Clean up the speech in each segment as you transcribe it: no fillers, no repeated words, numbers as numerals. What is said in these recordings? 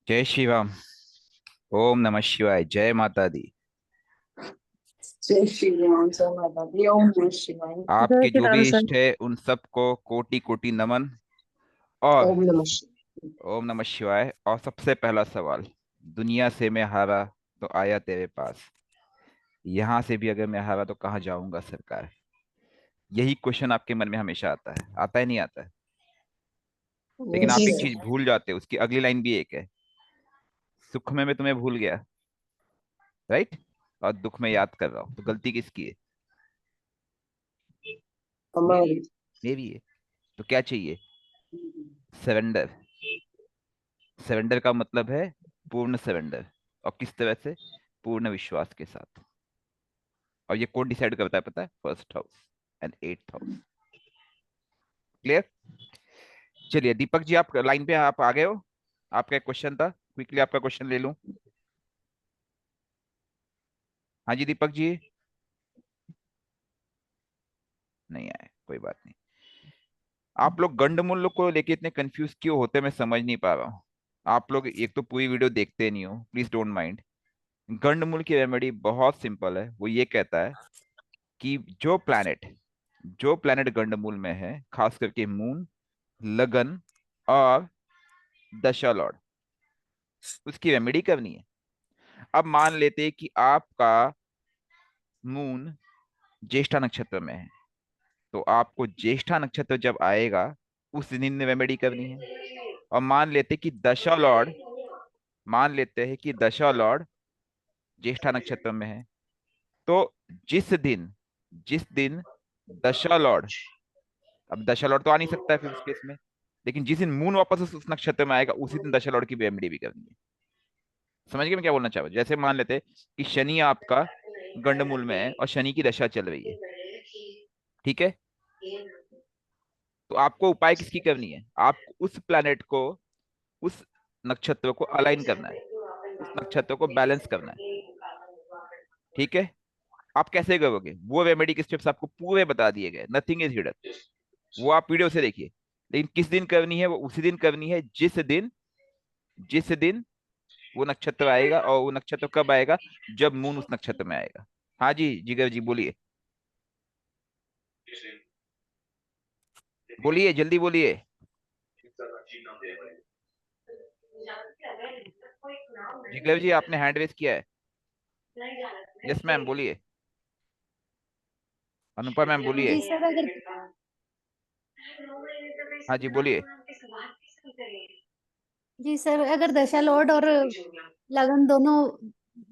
जय श्री राम। ओम नमः शिवाय। जय माता दी। जय श्री राम जय माता दी ओम नमः शिवाय। जय आपके श्री जो राम भी सर। इष्ट है उन सबको कोटि कोटि नमन। और ओम नमः शिवाय। ओम नमः शिवाय। और सबसे पहला सवाल, दुनिया से मैं हारा तो आया तेरे पास, यहाँ से भी अगर मैं हारा तो कहाँ जाऊंगा सरकार। यही क्वेश्चन आपके मन में हमेशा आता है नहीं आता है? लेकिन जी आप एक चीज सर। भूल जाते हो, उसकी अगली लाइन भी एक है, सुख में मैं तुम्हें भूल गया, राइट, और दुख में याद कर रहा हूँ, तो गलती किसकी है? मेरी हमारी। मेरी है। तो क्या चाहिए? सरेंडर। सरेंडर का मतलब है पूर्ण सरेंडर। और किस तरह से? पूर्ण विश्वास के साथ। और ये कौन डिसाइड करता है पता है? First house and eighth house. Clear? चलिए दीपक जी, आप लाइन पे आप आ गए हो। आपका एक क्वेश्चन था, क्विकली आपका क्वेश्चन ले लूं। हाँ जी दीपक जी। नहीं आए, कोई बात नहीं। आप लोग गंडमूल को लेके इतने कंफ्यूज क्यों होते, मैं समझ नहीं पा रहा हूँ। आप लोग एक तो पूरी वीडियो देखते नहीं हो, प्लीज डोंट माइंड। गंडमूल की रेमेडी बहुत सिंपल है। वो ये कहता है कि जो प्लैनेट गंडमूल में है, खास करके मून, लगन और दशा लॉर्ड, उसकी रेमेडी करनी है। अब मान लेते हैं कि आपका मून ज्येष्ठा नक्षत्र में है, तो आपको ज्येष्ठा नक्षत्र जब आएगा उस दिन रेमेडी करनी है। और मान लेते हैं कि दशा लॉर्ड ज्येष्ठा नक्षत्र में है, तो जिस दिन जिस दिन दशा लॉर्ड, अब दशा लौट तो आ नहीं सकता है फिर उस केस में, लेकिन जिस दिन मून वापस उस नक्षत्र में आएगा उसी दिन दशा लौट की रेमेडी भी करनी है। समझ गए मैं क्या बोलना चाह रहा हूँ? जैसे मान लेते हैं कि शनि आपका गंडमूल में है और शनि की दशा चल रही है, ठीक है? तो आपको उपाय किसकी करनी है? आपको उस प्लैनेट को, उस नक्षत्र को अलाइन करना है, उस नक्षत्र को बैलेंस करना है, ठीक है? आप कैसे करोगे? वो रेमेडी के स्टेप्स आपको पूरे बता दिए गए, नथिंग इज हिडन। वो आप वीडियो से देखिए। लेकिन किस दिन करनी है? वो उसी दिन करनी है जिस दिन वो नक्षत्र आएगा। और वो नक्षत्र कब आएगा? जब मून उस नक्षत्र में आएगा। हाँ जी जिगर जी बोलिए। बोलिए जल्दी बोलिए। जिगर जी आपने हैंड रेस किया है। यस मैम बोलिए। अनुपा मैम बोलिए। जी सर अगर हाँ जी बोलिए। जी सर अगर दशा लॉर्ड और लगन दोनों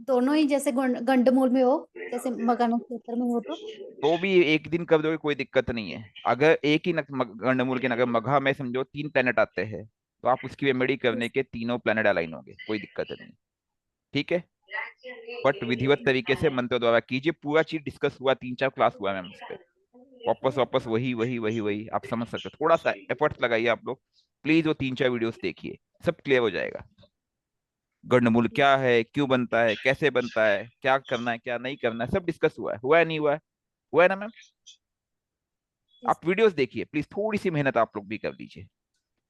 दोनों ही जैसे गंडमूल में हो, जैसे मकर नक्षत्र में हो तो। तो भी एक दिन कर दोगे, कोई दिक्कत नहीं है। अगर एक ही गंडमूल के नगर मघा में समझो 3 प्लेनेट आते हैं, तो आप उसकी रेमेडी करने के तीनों प्लेनेट अलाइन होंगे, कोई दिक्कत नहीं। ठीक है? बट विधिवत तरीके से मंत्र द्वारा कीजिए। पूरा चीज डिस्कस हुआ, 3 4 क्लास हुआ मैम उस पर। वापस वापस वही वही वही वही आप समझ सकते हो। थोड़ा सा एफर्ट्स लगाइए आप लोग, प्लीज। वो 3 4 वीडियोस देखिए, सब क्लियर हो जाएगा। गंडमूल क्या है, क्यों बनता है, कैसे बनता है, क्या करना है क्या नहीं करना है, सब डिस्कस हुआ है नहीं हुआ है? हुआ है ना मैम? जी आप वीडियोस देखिए प्लीज, थोड़ी सी मेहनत आप लोग भी कर लीजिए।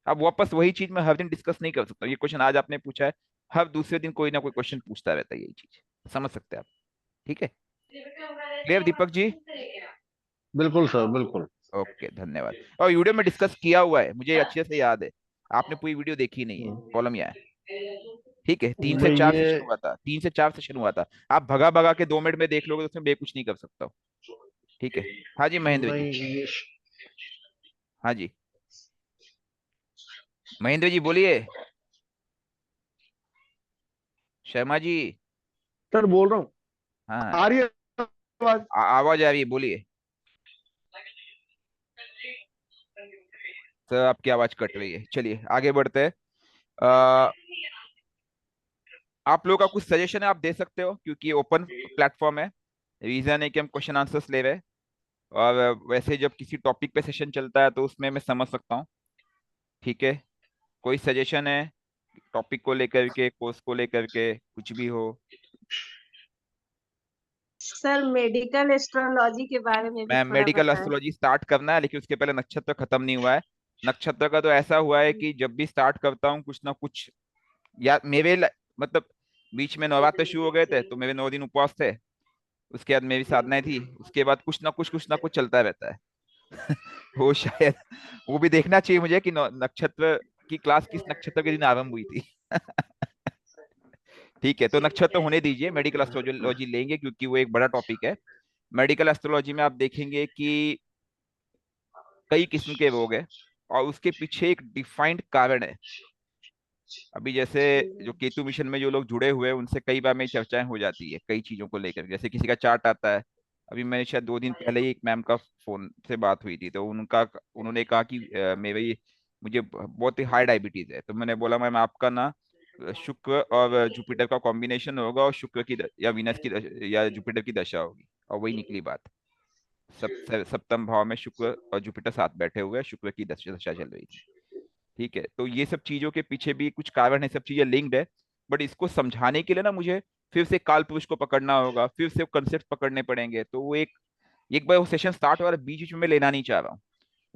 अब वापस वही चीज मैं हर दिन डिस्कस नहीं कर सकता। ये क्वेश्चन आज आपने पूछा है, हर दूसरे दिन कोई ना कोई क्वेश्चन पूछता रहता है, यही चीज समझ सकते हैं आप? ठीक है? क्लियर दीपक जी? बिल्कुल सर बिल्कुल। ओके धन्यवाद। और वीडियो में डिस्कस किया हुआ है, मुझे अच्छे से याद है। आपने पूरी वीडियो देखी नहीं है, हम्म। प्रॉब्लम यह है। ठीक है, तीन से भाई चार ये सेशन हुआ था, 3 से 4 सेशन हुआ था। आप भगा भगा के 2 मिनट में देख लोगे तो उसमें मैं कुछ नहीं कर सकता हूँ। ठीक है? हाँ जी महेंद्र जी। नहीं ये हाँ जी महेंद्र जी बोलिए। शर्मा जी। सर बोल रहा हूँ। हाँ, आ रही है आवाज? आवाज आ रही है, बोलिए। सर आपकी आवाज कट रही है, चलिए आगे बढ़ते हैं। अ, आप लोगों का कुछ सजेशन है आप दे सकते हो, क्योंकि ये ओपन प्लेटफॉर्म है। रीजन है कि हम क्वेश्चन आंसर्स ले रहे हैं। और वैसे जब किसी टॉपिक पे सेशन चलता है तो उसमें मैं समझ सकता हूँ। ठीक है? कोई सजेशन है टॉपिक को लेकर के, कोर्स को लेकर के, कुछ भी हो? सर मेडिकल एस्ट्रोलॉजी के बारे में भी मैं थोड़ा मेडिकल बताएं। एस्ट्रोलॉजी स्टार्ट करना है, लेकिन उसके पहले नक्षत्र खत्म नहीं हुआ है। नक्षत्र का तो ऐसा हुआ है कि जब भी स्टार्ट करता हूँ कुछ ना कुछ या मतलब बीच में नवरात्र शुरू हो गए थे तो मेरे 9 दिन उपवास थे। उसके बाद मेरी साधनाएं थी, उसके बाद कुछ ना कुछ चलता रहता है। वो शायद वो भी देखना चाहिए मुझे कि नक्षत्र की क्लास किस नक्षत्र के दिन आरंभ हुई थी। ठीक है, तो नक्षत्र होने दीजिए, मेडिकल एस्ट्रोलॉजी लेंगे क्योंकि वो एक बड़ा टॉपिक है। मेडिकल एस्ट्रोलॉजी में आप देखेंगे कि कई किस्म के रोग है और उसके पीछे एक डिफाइंड कारण है। अभी जैसे जो केतु मिशन में जो लोग जुड़े हुए हैं उनसे कई बार मेरी चर्चाएं हो जाती है कई चीजों को लेकर, जैसे किसी का चार्ट आता है। अभी मैंने शायद 2 दिन पहले ही एक मैम का फोन से बात हुई थी, तो उन्होंने कहा कि मुझे बहुत ही हाई डायबिटीज है। तो मैंने बोला मैम आपका ना शुक्र और जुपिटर का कॉम्बिनेशन होगा और शुक्र की या वीनस की या जुपिटर की दशा होगी। और वही निकली बात। सप्तम भाव में शुक्र और जुपिटर साथ बैठे हुए हैं, शुक्र की दशा चल रही थी। ठीक है, तो ये सब चीजों के पीछे भी कुछ कारण है, सब चीजें लिंक्ड है। बट इसको समझाने के लिए ना मुझे फिर से काल पुरुष को पकड़ना होगा, फिर से कंसेप्ट पकड़ने पड़ेंगे। तो वो एक बार वो सेशन स्टार्ट हो रहा है, बीच बीच में मैं लेना नहीं चाह रहा हूँ।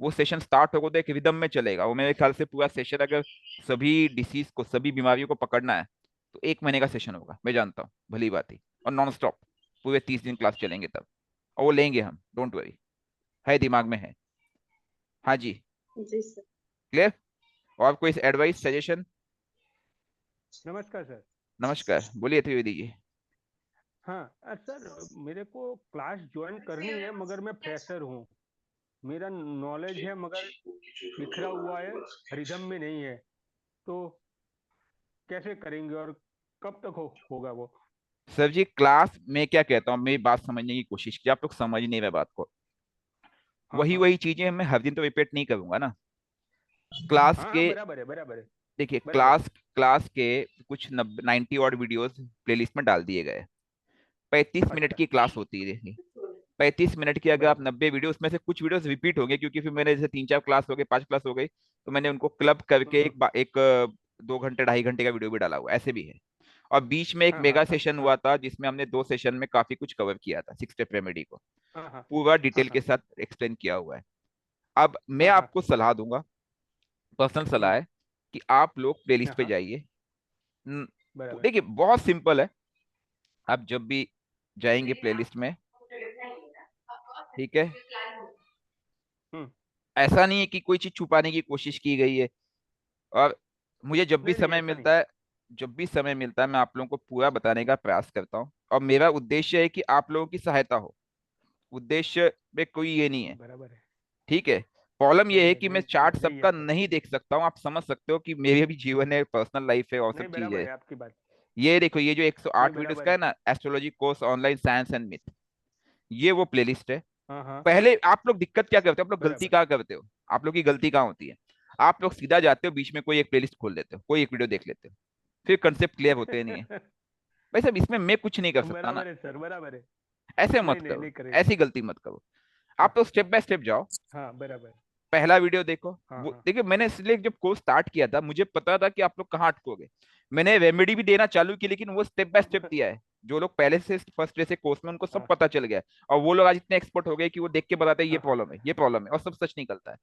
वो सेशन स्टार्ट होगा तो एक रिदम में चलेगा वो, मेरे ख्याल से पूरा सेशन अगर सभी डिसीज को, सभी बीमारियों को पकड़ना है तो 1 महीने का सेशन होगा, मैं जानता हूँ, भली बात ही। और नॉन स्टॉप पूरे 30 दिन क्लास चलेंगे तब, और वो लेंगे हम, डोंट वरी, है दिमाग में है। हाँ जी, जी सर। क्लियर। और कोई एडवाइस सजेशन? नमस्कार सर। नमस्कार, बोलिए त्रिवेदी जी। हाँ सर, मेरे को क्लास ज्वाइन करनी है मगर मैं फ्रेशर हूँ। मेरा नॉलेज है मगर बिखरा हुआ है, रिदम में नहीं है। तो कैसे करेंगे और कब तक होगा वो? सर जी, क्लास में क्या कहता हूँ, मेरी बात समझने की कोशिश की, आप लोग समझ नहीं रहे बात को। हाँ वही हाँ वही चीजें मैं हर दिन तो रिपीट नहीं करूंगा ना। क्लास हाँ हाँ, के बराबर है बराबर है देखिए, बराबर है। क्लास के कुछ 90 और वीडियोस प्लेलिस्ट में डाल दिए गए। 35 मिनट अच्छा, की क्लास होती है देखिए। 35 मिनट की अगर आप बराबर। 90 वीडियो, उसमें से कुछ वीडियोस रिपीट होंगे क्योंकि फिर मैंने जैसे 3-4 क्लास हो गए, 5 क्लास हो गई, तो मैंने उनको क्लब करके हम्म, एक 2 घंटे 2.5 घंटे का वीडियो भी डाला हुआ, ऐसे भी है। और बीच में एक हाँ हाँ मेगा हाँ सेशन हाँ हुआ था जिसमें हमने 2 सेशन में काफी कुछ कवर किया था, 6 स्टेप रेमेडी को हाँ हाँ पूरा हाँ डिटेल के हाँ साथ एक्सप्लेन किया हुआ है। अब मैं हाँ हाँ आपको सलाह दूंगा, पर्सनल सलाह है कि आप लोग हाँ प्लेलिस्ट पे हाँ, जाइए। बराबर। देखिए बहुत सिंपल है, आप जब भी जाएंगे प्लेलिस्ट में, ठीक है, हम्म। ऐसा नहीं है कि कोई चीज छुपाने की कोशिश की गई है। और मुझे नहीं नहीं, ऐसा नहीं है। जब भी समय मिलता है मैं आप लोगों को पूरा बताने का प्रयास करता हूँ, और मेरा उद्देश्य है कि आप लोगों की सहायता हो। उद्देश्य में कोई ये नहीं है, बराबर है। ठीक है। प्रॉब्लम ये नहीं है नहीं, कि मैं यही चार्ट यही है सबका सर। नहीं देख सकता हूँ, आप समझ सकते हो कि मेरे भी जीवन है, पर्सनल लाइफ है और सब नहीं, चीज बराबर है। है आपकी बात। ये देखो, ये जो नहीं, 108 वीडियोस बराबर का है है। ना, astrology course online science and myth, ये वो प्लेलिस्ट है। हाँ हाँ, पहले आप लोग दिक्कत क्या करते हो, आप लोग गलती बराबर। क्या करते हो, आप लोग की गलती कहाँ होती है? आप लोग सीधा जाते हो, बीच में कोई एक प्लेलिस्ट खोल लेते हो, कोई एक वीडियो देख लेते हो, फिर कंसेप्ट क्लियर होते नहीं है। भाई साहब, इसमें मैं कुछ नहीं कर सकता ना, बराबर है सर, बराबर है। ऐसे नहीं मत नहीं करो, नहीं करेंगे। ऐसी गलती मत करो। हाँ आप लोग स्टेप बाय स्टेप जाओ। हाँ, बराबर। पहला वीडियो देखो, हाँ वो हाँ देखिए, मैंने इसलिए जब कोर्स स्टार्ट किया था मुझे पता था कि आप लोग कहाँ अटकोगे। मैंने रेमेडी भी देना चालू की, लेकिन वो स्टेप बाय स्टेप दिया है। जो लोग पहले से फर्स्ट डे से कोर्स में, उनको सब हाँ पता चल गया है। और वो लोग आज इतने एक्सपर्ट हो गए कि वो देख के बताते हैं ये हाँ हाँ। प्रॉब्लम है, ये प्रॉब्लम है, और सब सच निकलता है।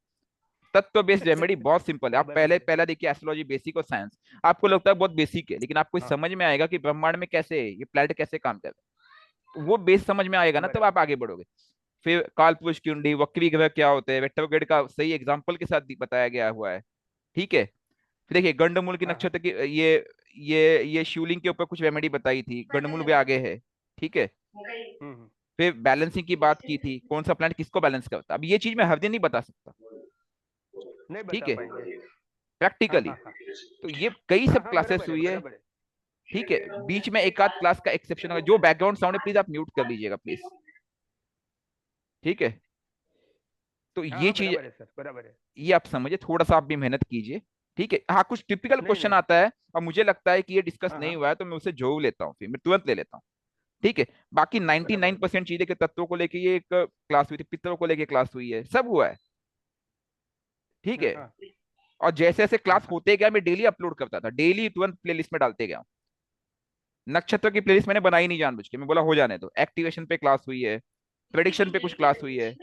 तत्व बेस्ड रेमेडी बहुत सिंपल है। आप पहले बराबर है। पहला देखिए एस्ट्रोलॉजी बेसिक और साइंस। आपको लगता है बहुत बेसिक है, लेकिन आपको हाँ, समझ में आएगा कि ब्रह्मांड में कैसे है, ये प्लैनेट कैसे काम कर रहा है, वो बेस समझ में आएगा ना, तब बराबर। आप आगे बढ़ोगे। फिर कालपुरुष की कुंडली, वक्री ग्रह क्या होते हैं, वेक्टरगेड का सही एग्जांपल के साथ बताया गया हुआ है। ठीक है। फिर देखिए गंडमूल की हाँ हाँ। नक्षत्र की ये शिवलिंग के ऊपर कुछ रेमेडी बताई थी, गंडमूल भी आगे है। ठीक है। हम्म। फिर बैलेंसिंग की बात की थी, कौन सा प्लैनेट किसको बैलेंस करता है। अब ये चीज मैं हर दिन नहीं बता सकता, नहीं ठीक बता है, पाएंगे। हाँ प्रैक्टिकली। हाँ हाँ तो ये कई हाँ सब हाँ, क्लासेस बराबर है हुई है। बराबर है। ठीक है, बीच में एक आध क्लास का एक्सेप्शन होगा, जो बैकग्राउंड साउंड है प्लीज आप म्यूट कर लीजिएगा प्लीज। ठीक है। तो हाँ ये हाँ, चीज, बराबर है सर, बराबर है। ये आप समझिए, थोड़ा सा आप भी मेहनत कीजिए। ठीक है, हाँ कुछ टिपिकल नहीं क्वेश्चन नहीं। आता है और मुझे लगता है कि ये डिस्कस हाँ नहीं हाँ, हुआ है, तो मैं उसे जोड़ लेता हूँ, फिर मैं तुरंत ले लेता हूँ। ठीक है। बाकी बराबर। 99% चीजें के तत्वों को लेके ये एक क्लास हुई थी, पितरों को लेके क्लास हुई है, सब हुआ है। ठीक हाँ है। हाँ और जैसे जैसे हाँ क्लास हाँ होते गया मैं डेली अपलोड करता था, डेली तुरंत प्लेलिस्ट में डालते गया हूँ। नक्षत्र की प्लेलिस्ट मैंने बनाई नहीं जानबूझ के, मैं बोला हो जाने दो। एक्टिवेशन पे क्लास हुई है, प्रेडिक्शन पे कुछ क्लास हुई है।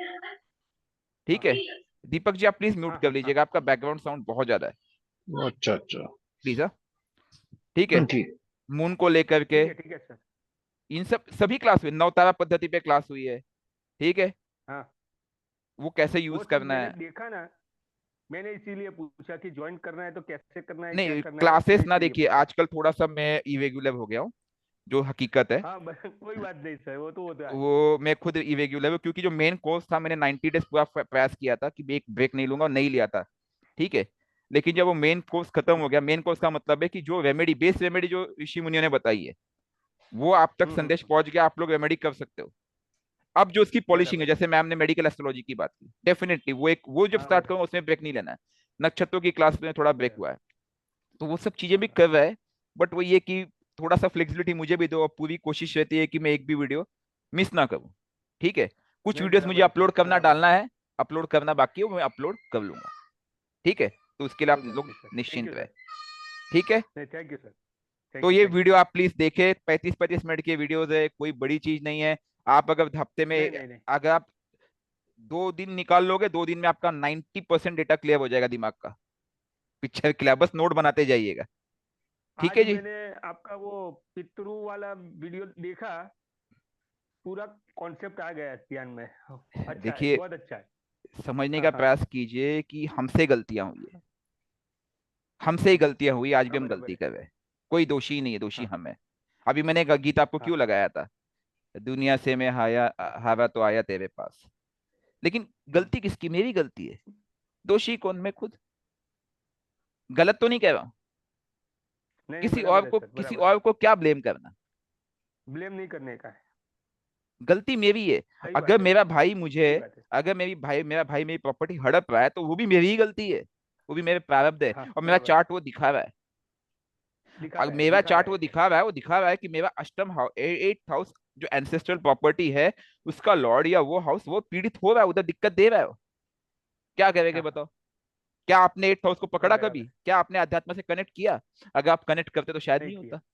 ठीक हाँ है। दीपक जी आप प्लीज म्यूट हाँ कर हाँ हाँ। लीजिएगा, आपका बैकग्राउंड साउंड बहुत ज्यादा है, अच्छा अच्छा। प्लीज। हाँ। ठीक है, ठीक। मून को लेकर के ठीक है सर। इन सब सभी क्लास हुई, नवतारा पद्धति पे क्लास हुई है। ठीक है, हाँ, वो कैसे वो यूज सब करना मैंने है। देखा ना, मैंने इसीलिए पूछा कि ज्वाइन करना है तो कैसे करना है, क्या नहीं, करना है, क्लासेस मैं ना इसीलिए देखिए, पूछा। आजकल थोड़ा सा मैं इरेगुलर हो गया हूँ, जो हकीकत है। हाँ कोई बात नहीं सर, वो तो होता है। वो मैं खुद इरेगुलर हूँ, क्योंकि जो मेन कोर्स था मैंने 90 डेज पूरा प्रयास किया था कि एक ब्रेक नहीं लूंगा और नहीं लिया था। ठीक है, लेकिन जब वो मेन कोर्स खत्म हो गया, मेन कोर्स का मतलब है कि जो रेमेडी, बेस रेमेडी जो ऋषि मुनियों ने बताई है, वो आप तक संदेश पहुंच गया, आप लोग रेमेडी कर सकते हो। अब जो उसकी पॉलिशिंग है, बराबर है। जैसे मैम ने मेडिकल एस्ट्रोलॉजी की बात की, डेफिनेटली वो एक, वो जब हाँ स्टार्ट करूंगा उसमें ब्रेक नहीं लेना है। नक्षत्रों की क्लास में थोड़ा ब्रेक बराबर। हुआ है, तो वो सब चीजें भी कर रहा है। बट वो ये कि थोड़ा सा फ्लेक्सिबिलिटी मुझे भी दो, और पूरी कोशिश रहती है कि मैं एक भी वीडियो मिस ना करूं। ठीक है, कुछ नहीं वीडियोस मुझे बराबर है अपलोड सर, करना बराबर। डालना है, अपलोड करना बाकी है, वो मैं अपलोड कर लूंगा। ठीक है, तो उसके लिए आप कोई बात लोग नहीं सर, थैंक निश्चिंत यू रहे। सर। ठीक है, नहीं, थैंक यू सर, तो थैंक यू, ये थैंक यू। वीडियो आप प्लीज देखे, 35-35 मिनट की वीडियोस है, कोई बड़ी चीज नहीं है। आप अगर हफ्ते में, नहीं नहीं नहीं। अगर आप 2 दिन निकाल लोगे, 2 दिन में आपका 90% डेटा क्लियर हो जाएगा दिमाग का। पिक्चर क्लियर, बस नोट बनाते जाइएगा। ठीक आज है जी। मैंने आपका वो पितरू वाला वीडियो देखा, पूरा कॉन्सेप्ट आ गया ध्यान में। अच्छा है, देखिए, बहुत अच्छा है। समझने हाँ का हाँ प्रयास कीजिए कि हमसे गलतियां हुई है, हमसे ही गलतियां हुई, आज भी हाँ, हम बराबर गलती है। कर रहे हैं। कोई दोषी नहीं है, दोषी हाँ हम है। अभी मैंने एक गीत आपको हाँ क्यों लगाया था, दुनिया से मैं हाया हारा तो आया तेरे पास। लेकिन हम्म, गलती किसकी, मेरी गलती है। दोषी कौन, मैं खुद। गलत तो नहीं कह रहा हूं। नहीं किसी और बराबर है को, सर, किसी बराबर है। और को क्या ब्लेम करना। ब्लेम नहीं करने का है। गलती मेरी है। सही अगर बात है, मेरा भाई मुझे, सही बात है। अगर मेरा भाई मेरी प्रॉपर्टी हड़प रहा है, तो वो भी मेरी ही गलती है, वो भी मेरे प्रारब्ध है। हाँ और मेरा बराबर है। चार्ट वो दिखा रहा है। दिखा अगर रहा है, मेरा दिखा रहा चार्ट वो है। दिखा रहा है, वो दिखा रहा है कि मेरा अष्टम हाउस, 8th हाउस, जो एंसेस्ट्रल प्रॉपर्टी है, उसका लॉर्ड या वो हाउस वो पीड़ित हो रहा है, उधर दिक्कत दे रहा है वो। क्या करेंगे हाँ हाँ, बताओ। क्या आपने 8th हाउस को नहीं पकड़ा कभी, बराबर है। क्या आपने अध्यात्म से कनेक्ट किया। अगर आप कनेक्ट करते तो शायद नहीं नहीं किया। होता।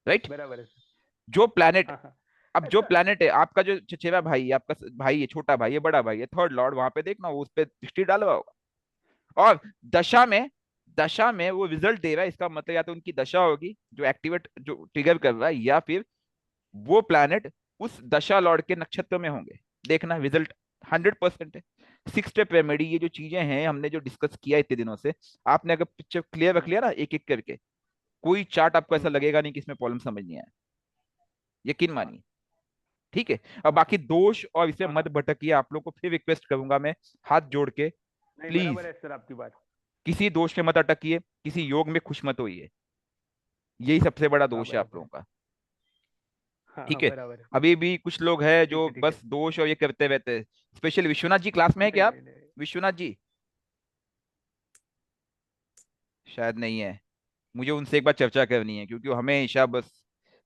राइट। बराबर है सर। जो प्लैनेट, हाँ हाँ। अब जो ऐसा। प्लैनेट है आपका, जो चचेरा भाई है आपका, भाई है, छोटा भाई है, बड़ा भाई है, थर्ड लॉर्ड, वहां पे देखना वो उस पर दृष्टि डाला होगा। और दशा में, दशा में वो रिजल्ट दे रहा है, इसका मतलब या तो उनकी दशा होगी जो एक्टिवेट, जो ट्रिगर कर रहा है, या फिर वो प्लैनेट उस दशा लॉर्ड के नक्षत्र में होंगे। देखना रिजल्ट 100% है। 6 स्टेप रेमेडी, ये जो चीजें हैं हमने जो डिस्कस किया इतने दिनों से, आपने अगर पिक्चर क्लियर रख हम्म लिया ना एक एक करके, कोई चार्ट आपको ऐसा हम्म। लगेगा नहीं कि इसमें प्रॉब्लम समझ नहीं आया। यकीन हाँ मानिए। ठीक है, अब हाँ बाकी दोष और इसे हाँ मत हाँ। भटकिए, आप लोग को फिर रिक्वेस्ट करूंगा मैं, हाथ जोड़ के, नहीं बराबर प्लीज है सर आपकी बात। किसी दोष में मत अटकिए, किसी योग में खुश मत होइए। यही सबसे बड़ा हाँ दोष है आप बराबर लोगों है। का। हाँ हाँ ठीक है, बराबर है। अभी भी कुछ लोग हैं ठीक जो है, ठीक है। बस दोष और ये करते रहते हैं। स्पेशली विश्वनाथ जी क्लास में है नहीं क्या आप, नहीं नहीं। विश्वनाथ जी? शायद नहीं है। मुझे उनसे एक बार चर्चा करनी है, क्योंकि वो हमेशा बस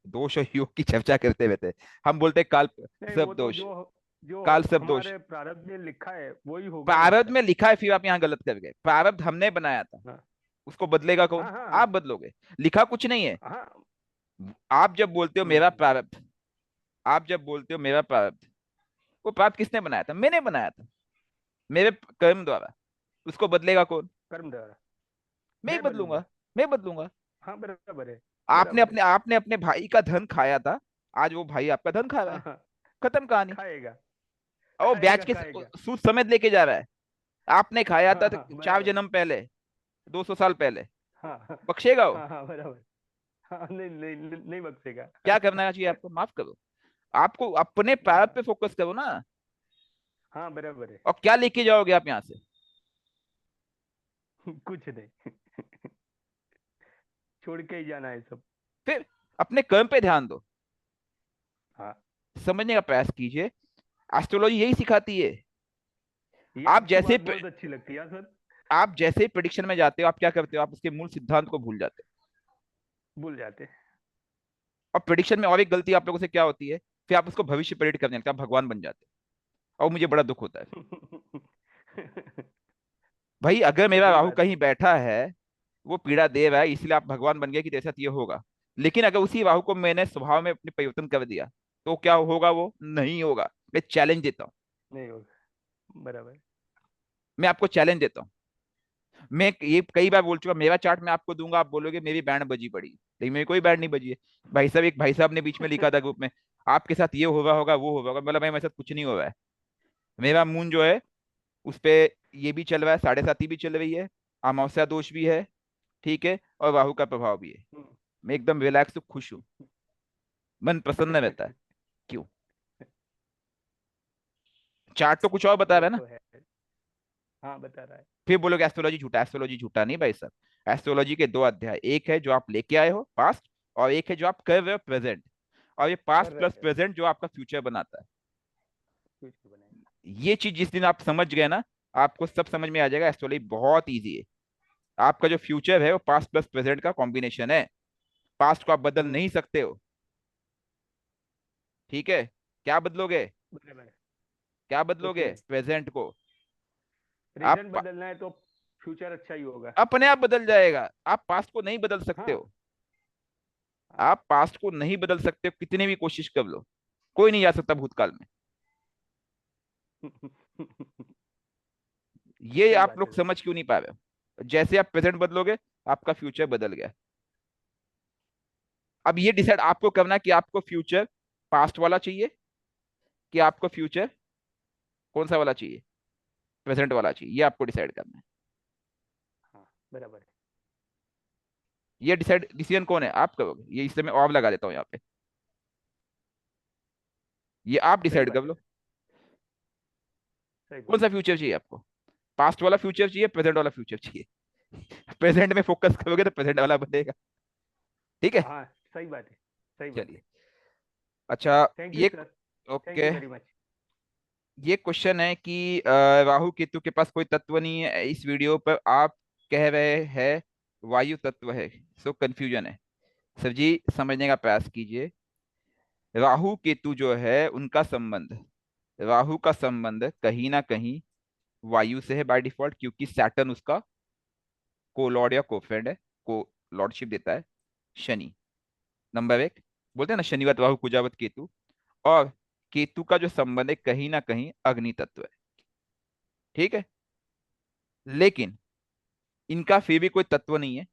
दोष और योग की चर्चा करते रहते हैं। हम बोलते हैं काल नहीं, वो सब तो दोष, जो जो काल सब दोष। हमारे प्रारब्ध में लिखा है वही होगा ना प्रारब्ध सर। में लिखा है, फिर आप यहाँ गलत कर गए। प्रारब्ध हमने बनाया था, हाँ उसको बदलेगा हाँ कौन, हाँ आप बदलोगे। लिखा कुछ नहीं है। हाँ। आप जब बोलते हो मेरा हम्म। प्रारब्ध, आप जब बोलते हो मेरा प्रारब्ध, वो प्रारब्ध किसने बनाया था, मैंने बनाया था, मेरे कर्म द्वारा। उसको बदलेगा कौन, कर्म द्वारा। मैं ही मैं बदलूंगा, बदलूंगा। मैं बदलूंगा। हाँ बराबर है। आपने बराबर है। अपने, आपने अपने भाई का धन खाया था, आज वो भाई आपका धन खा रहा हाँ है। हाँ। खत्म कहानी। खाएगा, और वो ब्याज खाएगा, के खाएगा। सूद समेत लेके जा रहा है। आपने खाया था हाँ तो हाँ 4 बराबर। जन्म पहले, 200 साल पहले, हाँ हाँ बख्शेगा वो। हाँ हाँ बराबर। हाँ, नहीं नहीं नहीं, नहीं बख्शेगा। क्या करना चाहिए आपको, माफ करो, आपको अपने प्रारब्ध पे फोकस करो ना। हाँ बराबर है। और क्या लेके जाओगे आप यहाँ से, कुछ नहीं। छोड़ के ही जाना है सब। फिर अपने कर्म पे ध्यान दो। हाँ, समझने का प्रयास कीजिए, एस्ट्रोलॉजी यही सिखाती है। ये आप आपकी जैसे बात बहुत अच्छी लगती है सर। आप जैसे प्रिडिक्शन में जाते हो, आप क्या करते हो, आप उसके मूल सिद्धांत को भूल जाते भूल जाते। हो। और प्रिडिक्शन में और एक गलती आप लोगों से क्या होती है, फिर आप उसको भविष्य प्रेडिक्ट करने लगते हो, आप भगवान बन जाते हो। और मुझे बड़ा दुख होता है। भाई अगर मेरा सही राहु बात है। कहीं बैठा है, वो पीड़ा दे रहा है, इसलिए आप भगवान बन गए कि तेरे साथ ये होगा। लेकिन अगर उसी राहु को मैंने स्वभाव में अपने परिवर्तन कर दिया, तो क्या होगा, वो नहीं होगा। मैं चैलेंज देता हूँ, नहीं होगा। बराबर। मैं आपको चैलेंज देता हूँ। मैं ये कई बार बोल चुका, मेरा चार्ट मैं आपको दूंगा, आप बोलोगे मेरी बैंड बजी पड़ी, लेकिन मेरी कोई बैंड नहीं बजी है। भाई साहब, एक भाई साहब ने बीच में लिखा था ग्रुप में, आपके साथ ये हो रहा होगा, वो हो रहा होगा, मतलब भाई मेरे साथ कुछ नहीं हो रहा है। मेरा मून जो है उस पे ये भी चल रहा है, 7.5 भी चल रही है, अमावस्या दोष भी है, ठीक है, और राहु का प्रभाव भी है। हम्म। मैं एकदम रिलैक्स हूँ, खुश हूँ, मन प्रसन्न रहता है। क्यों? चार्ट तो कुछ और बता रहा वो है ना। तो है। हाँ, बता रहा है। फिर बोलोगे एस्ट्रोलॉजी झूठा, एस्ट्रोलॉजी झूठा नहीं भाई साहब। एस्ट्रोलॉजी के 2 अध्याय, एक है जो आप लेके आए हो पास्ट, और एक है जो आप कर रहे हो प्रेजेंट, और ये कर पास्ट रहे प्लस हैं, प्रेजेंट जो आपका फ्यूचर बनाता है। फ्यूचर बनाएंगे। ये चीज जिस दिन आप समझ गए ना, आपको सब समझ में आ जाएगा। एस्ट्रोलॉजी बहुत इजी है। आपका जो फ्यूचर है वो पास्ट प्लस प्रेजेंट का कॉम्बिनेशन है। पास्ट को आप बदल हम्म। नहीं सकते हो, ठीक है। क्या बदलोगे? बराबर है। क्या कुछ बदलोगे? नहीं। प्रेजेंट को। आप प्रेजेंट बदलना है तो फ्यूचर अच्छा ही होगा। अपने आप बदल जाएगा, आप पास्ट को नहीं बदल सकते हाँ। हो। हाँ। आप पास्ट को नहीं बदल सकते हो, कितनी भी कोशिश कर लो, कोई नहीं जा सकता भूतकाल में। ये सही आप बात है लोग सर। समझ क्यों नहीं पा रहे हो? जैसे आप प्रेजेंट बदलोगे, आपका फ्यूचर बदल गया। अब ये डिसाइड आपको करना है कि आपको फ्यूचर पास्ट वाला चाहिए, कि आपको फ्यूचर कौन सा वाला चाहिए, प्रेजेंट वाला चाहिए, ये आपको डिसाइड करना है। हाँ, बराबर है। ये डिसीजन कौन है, आप करोगे। ये इसलिए मैं और लगा देता हूँ यहाँ पे, ये आप सही डिसाइड कर बात है लो। सर। सही कौन बात सा फ्यूचर चाहिए आपको, पास्ट वाला फ्यूचर चाहिए, प्रेजेंट वाला फ्यूचर चाहिए? प्रेजेंट में फोकस करोगे तो प्रेजेंट वाला बनेगा, ठीक है। है। हाँ, सही बात है। सही बात चलिए, है। अच्छा। थैंक यू ये sir. Thank okay, you very much. ये क्वेश्चन है कि राहु केतु के पास कोई तत्व नहीं है, इस वीडियो पर आप कह रहे हैं वायु तत्व है, सो कंफ्यूजन है। सर जी, समझने का प्रयास कीजिए। राहु केतु जो है उनका संबंध, राहु का संबंध कहीं ना कहीं वायु से है बाय डिफॉल्ट, क्योंकि सैटर्न उसका को लॉर्ड या को फ्रेंड है, को लॉर्डशिप देता है शनि। नंबर एक, बोलते हैं ना शनिवत राहु कुजावत केतु। और केतु का जो संबंध है कहीं ना कहीं अग्नि तत्व है, ठीक है। लेकिन इनका फिर भी कोई तत्व नहीं है।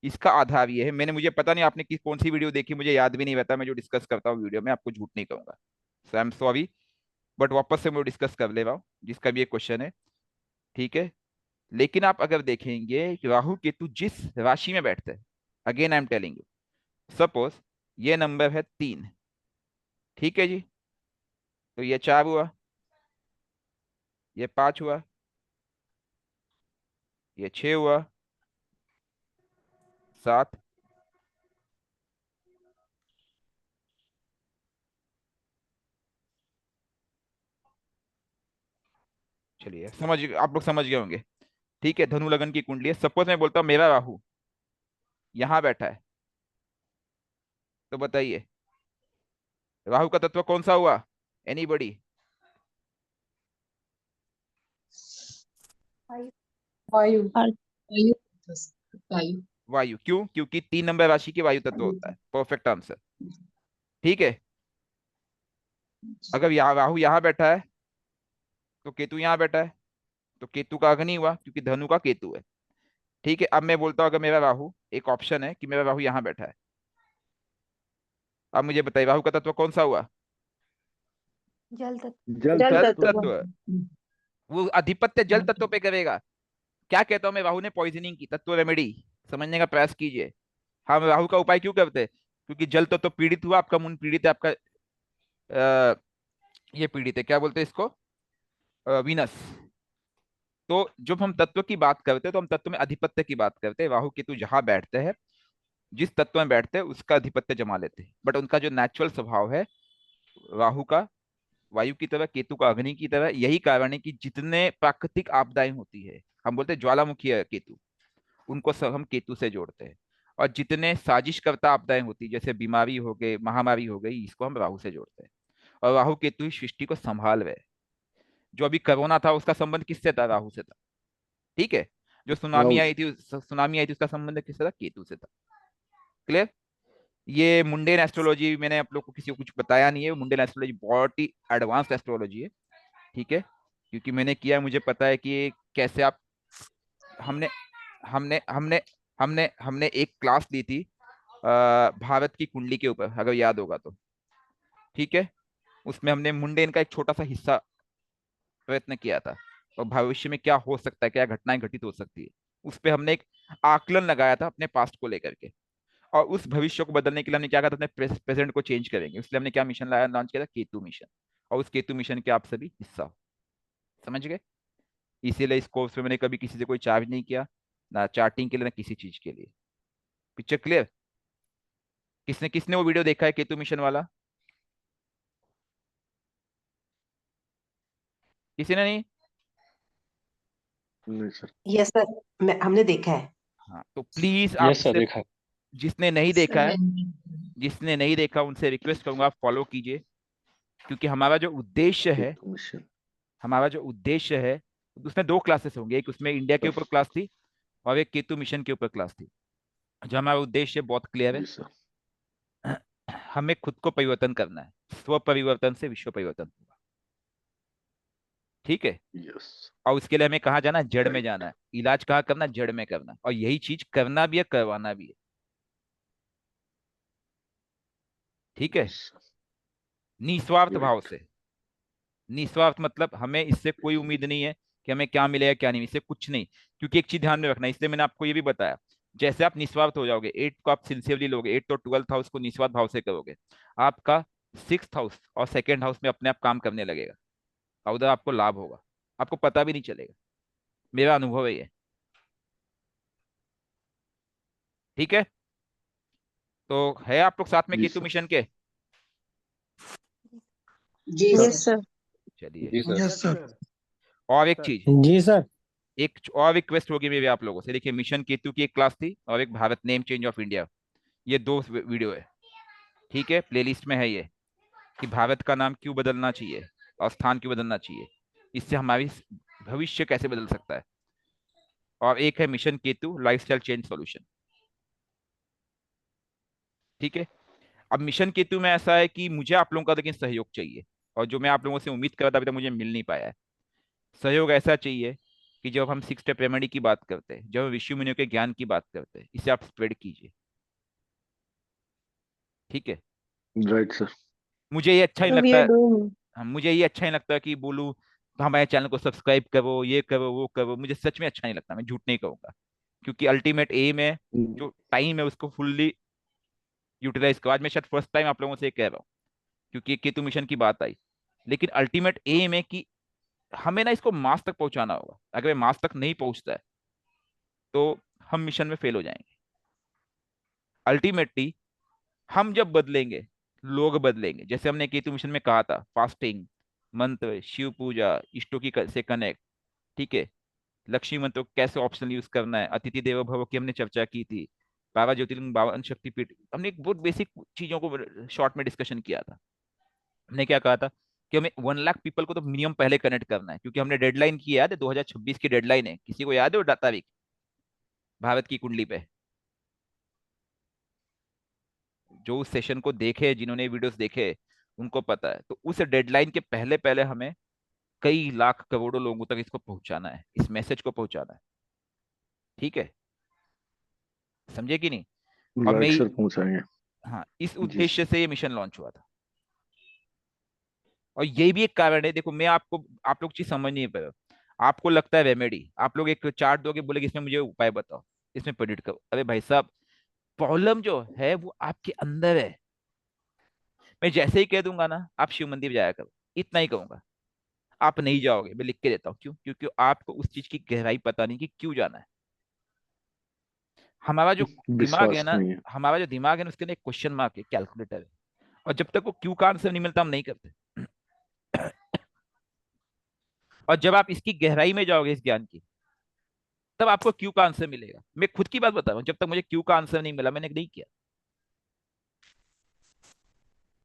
इसका आधार ये है, मैंने, मुझे पता नहीं आपने कौन सी वीडियो देखी, मुझे याद भी नहीं रहता, मैं जो डिस्कस करता हूँ वीडियो में आपको झूठ नहीं कहूंगा, सो आई एम सॉरी। बट वापस से मैं डिस्कस कर ले रहा हूँ जिसका भी एक क्वेश्चन है, ठीक है। लेकिन आप अगर देखेंगे कि राहु केतु जिस राशि में बैठते हैं, again I am telling you, suppose ये नंबर है 3, ठीक है जी, तो ये 4 हुआ, ये 5 हुआ, ये 6 हुआ, 7, चलिए समझ, आप लोग समझ गए होंगे, ठीक है। धनु लगन की कुंडली है, सपोज मैं बोलता हूँ मेरा राहु यहाँ बैठा है, तो बताइए राहु का तत्व कौन सा हुआ, एनीबॉडी? वायु वायु वायु। वायु। क्यों? क्योंकि 3 नंबर राशि की वायु तत्व होता है, परफेक्ट आंसर, ठीक है। अगर यहाँ राहु यहाँ बैठा है तो केतु यहाँ बैठा है, तो केतु का अग्नि हुआ क्योंकि धनु का केतु है, ठीक है। अब मैं बोलता हूँ अगर मेरा राहु, एक ऑप्शन है कि मेरा राहु यहाँ बैठा है, अब मुझे बताइए राहु का तत्व कौन सा हुआ? जल तत्व। जल जल जल तत्व। तत्व। तत्व। वो अधिपत्य जल तत्व पे करेगा। क्या कहता हूँ मैं, राहु ने पॉइजनिंग की, तत्व रेमेडी, समझने का प्रयास कीजिए। हम राहु का उपाय क्यों करते हैं? क्योंकि जल तत्व पीड़ित हुआ, आपका मून पीड़ित है, आपका ये पीड़ित है, क्या बोलते हैं इसको, वीनस। तो जब हम तत्व की बात करते हैं तो हम तत्व में अधिपत्य की बात करते हैं। राहु केतु जहां बैठते हैं, जिस तत्व में बैठते हैं उसका अधिपत्य जमा लेते हैं, बट उनका जो नेचुरल स्वभाव है, राहु का वायु की तरह, केतु का अग्नि की तरह। यही कारण है कि जितने प्राकृतिक आपदाएं होती है, हम बोलते हैं ज्वालामुखी है केतु, उनको सब हम केतु से जोड़ते हैं। और जितने साजिशकर्ता आपदाएं होती है, जैसे बीमारी हो गई, महामारी हो गई, इसको हम राहु से जोड़ते हैं। और राहु केतु ही सृष्टि को संभाल रहे हैं। जो अभी कोरोना था उसका संबंध किससे था? राहु से था, ठीक है। जो सुनामी राहुल। आई थी, सुनामी आई थी, उसका संबंध किससे था? केतु से था। क्लियर? ये मुंडेन एस्ट्रोलॉजी मैंने आप लोग को किसी को कुछ बताया नहीं है, मुंडेन एस्ट्रोलॉजी बहुत ही एडवांस एस्ट्रोलॉजी है, ठीक है। क्योंकि मैंने किया है, मुझे पता है कि कैसे आप, हमने हमने हमने हमने हमने एक क्लास ली थी भारत की कुंडली के ऊपर, अगर याद होगा तो। ठीक है, उसमें हमने मुंडेन का एक छोटा सा हिस्सा प्रयत्न किया था, और भविष्य में क्या हो सकता है, क्या घटनाएं घटित हो सकती है, उस पे हमने एक आकलन लगाया था अपने पास्ट को लेकर के। और उस भविष्य को बदलने के लिए हमने क्या कहा था, अपने प्रेजेंट को चेंज करेंगे, इसलिए हमने क्या मिशन लाया, लॉन्च किया था, केतु मिशन। और उस केतु मिशन के आप सभी हिस्सा हो। समझ गए? इसीलिए इस कोर्स में मैंने कभी किसी से कोई चार्ज नहीं किया, ना चार्टिंग के लिए ना किसी चीज के लिए। Picture clear? किसने किसने वो वीडियो देखा है केतु मिशन वाला? किसी ने नहीं? नहीं सर। यस सर, मैं हमने देखा है। हाँ, तो प्लीज आप यस सर, उससे, देखा। जिसने नहीं देखा है, Seven. जिसने नहीं देखा उनसे रिक्वेस्ट करूंगा आप फॉलो कीजिए। क्योंकि हमारा जो उद्देश्य है, केतु मिशन। हमारा जो उद्देश्य है, उसमें दो क्लासेस होंगे, एक उसमें इंडिया के ऊपर सर। क्लास थी, और एक केतु मिशन के ऊपर क्लास थी। जो हमारा उद्देश्य बहुत क्लियर जी है, सर। हमें खुद को परिवर्तन करना है, स्व परिवर्तन से विश्व परिवर्तन होगा। ठीक है? यस। और उसके लिए हमें कहाँ जाना है? जड़ में राइट। जाना है। इलाज कहाँ करना है? जड़ में करना है। और यही चीज करना भी है, करवाना भी है। ठीक है? यस। निस्वार्थ भाव राइट। से। निस्वार्थ मतलब हमें इससे कोई उम्मीद नहीं है कि हमें क्या मिलेगा क्या नहीं, इससे कुछ नहीं। क्योंकि एक चीज ध्यान में रखना है, इसलिए मैंने आपको ये भी बताया, जैसे आप निस्वार्थ हो जाओगे, एट को आप सिंसियरली लोगे, एट तो 12th हाउस को निस्वार्थ भाव से करोगे, आपका 6th हाउस और 2nd हाउस में अपने आप काम करने लगेगा, और उधर आपको लाभ होगा, आपको पता भी नहीं चलेगा। मेरा अनुभव है ये। ठीक है? तो है आप लोग साथ में जी केतु सर। मिशन के? जी सर। सर। चलिए। जी सर। Yes sir. और एक सर। चीज, जी सर। एक और रिक्वेस्ट होगी मेरी आप लोगों से। देखिए, मिशन केतु की एक क्लास थी, और एक Bharat name change of India, ये दो वीडियो है। ठीक है, प्लेलिस्ट में है ये, कि भारत का नाम क्यों बदलना चाहिए और स्थान क्यों बदलना चाहिए, इससे हमारी भविष्य कैसे बदल सकता है। और एक है mission Ketu lifestyle change solution. ठीक है? अब मिशन केतु में ऐसा है कि मुझे आप लोगों का लेकिन सहयोग चाहिए, और जो मैं आप लोगों से उम्मीद कर रहा था अभी तक मुझे मिल नहीं पाया है। सहयोग ऐसा चाहिए कि जब हम 6 स्टेप रेमेडी की बात करते हैं, जब हम ऋषि मुनियों के ज्ञान की बात करते हैं, इसे आप स्प्रेड कीजिए। ठीक है? Right sir. मुझे ये अच्छा नहीं So we लगता are है, doing. हाँ, मुझे ये अच्छा नहीं लगता कि बोलूँ हमारे चैनल को सब्सक्राइब करो, ये करो, वो करो, मुझे सच में अच्छा नहीं लगता, मैं झूठ नहीं कहूंगा। क्योंकि अल्टीमेट एम है, जो टाइम है उसको फुल्ली यूटिलाइज करो। आज मैं शायद फर्स्ट टाइम आप लोगों से ये कह रहा हूँ, क्योंकि केतु मिशन की बात आई। लेकिन अल्टीमेट एम है कि हमें ना इसको मार्स तक पहुंचाना होगा। अगर ये मार्स तक नहीं पहुंचता है तो हम मिशन में फेल हो जाएंगे। अल्टीमेटली हम जब बदलेंगे, लोग बदलेंगे। जैसे हमने केतु मिशन में कहा था, फास्टिंग, मंत्र, शिव पूजा, इष्टों की से कनेक्ट। ठीक है? लक्ष्मी मंत्र को कैसे ऑप्शनल यूज करना है, अतिथि देवो भव की हमने चर्चा की थी, 12 ज्योतिर्लिंग, 52 शक्तिपीठ, हमने एक बहुत बेसिक चीजों को शॉर्ट में डिस्कशन किया था। हमने क्या कहा था कि हमें 1 लाख पीपल को तो मिनिमम पहले कनेक्ट करना है, क्योंकि हमने डेडलाइन की, याद है 2026 की डेडलाइन है, किसी को याद है वो तारीख भारत की कुंडली पे? जो उस सेशन को देखे, जिन्होंने वीडियोस देखे, उनको पता है। तो उस डेडलाइन के पहले पहले हमें कई लाख करोड़ों लोगों तक इसको पहुंचाना है, इस मैसेज को पहुंचाना है। ठीक है? समझे कि नहीं? और मैं राइट सर, पहुंचाएंगे। हाँ, इस जी उद्देश्य सर। से ये मिशन लॉन्च हुआ था। और ये भी एक कारण है, देखो मैं आपको, आप लोग चीज समझ नहीं पाए। आपको लगता है रेमेडी, आप लोग एक चार्ट दोगे, बोले इसमें मुझे उपाय बताओ, इसमें प्रेडिक्ट करो। अरे भाई साहब, प्रॉब्लम जो है वो आपके अंदर है। मैं जैसे ही कह दूंगा ना आप शिव मंदिर जाया करो, इतना ही कहूंगा, आप नहीं जाओगे। मैं लिख के देता हूँ क्यों, क्योंकि आपको उस चीज की गहराई पता नहीं कि क्यों जाना है। हमारा जो दिमाग है विश्वास ना, नहीं है। हमारा जो दिमाग है ना, उसके अंदर एक क्वेश्चन मार्क है, कैलकुलेटर है। और जब तक वो क्यों का आंसर नहीं मिलता हम नहीं करते। और जब आप इसकी गहराई में जाओगे इस ज्ञान की, तब आपको क्यों का आंसर मिलेगा। मैं खुद की बात बता रहा हूँ, जब तक मुझे क्यों का आंसर नहीं मिला मैंने नहीं किया।